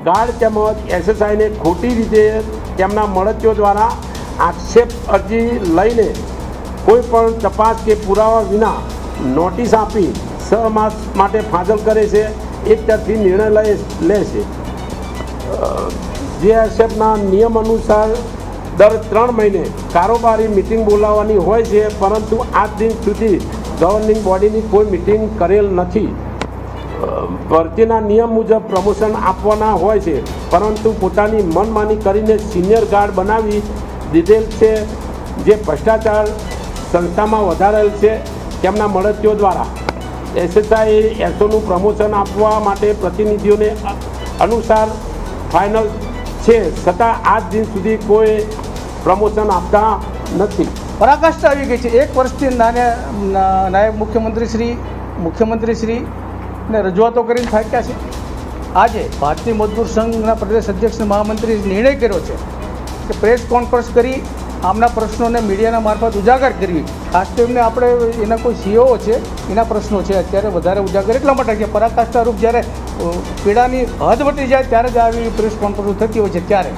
Guard તેમજ એસએસઆઈને ખોટી રીતે તેમના મળતીઓ દ્વારા આક્ષેપ અરજી લઈને કોઈ પણ તપાસ કે પુરાવા વિના નોટિસ આપી 6 માસ માટે ફાજલ કરે છે, એક તરફી નિર્ણય લે છે। જીએસએફના નિયમ અનુસાર દર 3 મહિને કારોબારી મિટિંગ બોલાવવાની હોય છે, પરંતુ આજ દિન સુધી ગવર્નિંગ બોડીની કોઈ મિટિંગ કરેલ નથી। ભરતીના નિયમ મુજબ પ્રમોશન આપવાના હોય છે, પરંતુ પોતાની મનમાની કરીને સિનિયર ગાર્ડ બનાવી દીધેલ છે, જે ભ્રષ્ટાચાર સંસ્થામાં વધારેલ છે। તેમના મળતીઓ દ્વારા એસએસઆઈ એસઓનું પ્રમોશન આપવા માટે પ્રતિનિધિઓને અનુસાર ફાઇનલ છે, છતાં આજ દિન સુધી કોઈ પ્રમોશન આપતા નથી। પરાકાષ્ઠા આવી ગઈ છે। 1 વર્ષથી નાયબ મુખ્યમંત્રીશ્રીને રજૂઆતો કરીને થાક્યા છે। આજે ભારતીય મજદૂર સંઘના પ્રદેશ અધ્યક્ષ મહામંત્રીએ નિર્ણય કર્યો છે કે પ્રેસ કોન્ફરન્સ કરી આમના પ્રશ્નોને મીડિયાના મારફત ઉજાગર કરવી। ખાસ તો એમને આપણે એના કોઈ સીઓ છે, એના પ્રશ્નો છે અત્યારે વધારે ઉજાગર એટલા માટે કે પરાકાષ્ઠા રૂપ જ્યારે પીડાની હદ વટી જાય ત્યારે જ આવી પ્રેસ કોન્ફરન્સ થતી હોય છે। ત્યારે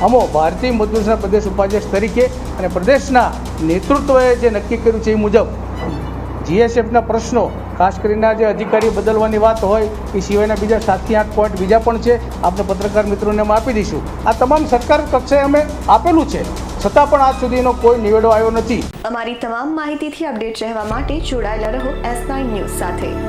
અમો ભારતીય મજદૂર સંઘના પ્રદેશ ઉપાધ્યક્ષ તરીકે અને પ્રદેશના નેતૃત્વએ જે નક્કી કર્યું છે એ મુજબ જીએસએફના પ્રશ્નો, ખાસ કરીને જે અધિકારી બદલવાની વાત હોય એ સિવાયના બીજા 7 થી 8 પોઈન્ટ બીજા પણ છે, આપણે પત્રકાર મિત્રોને અમે આપી દઈશું। આ તમામ સરકાર કક્ષાએ અમે આપેલું છે, છતાં પણ આજ સુધીનો કોઈ નિવેડો આવ્યો નથી। અમારી તમામ માહિતીથી અપડેટ રહેવા માટે જોડાયેલા રહો S9 ન્યૂઝ સાથે।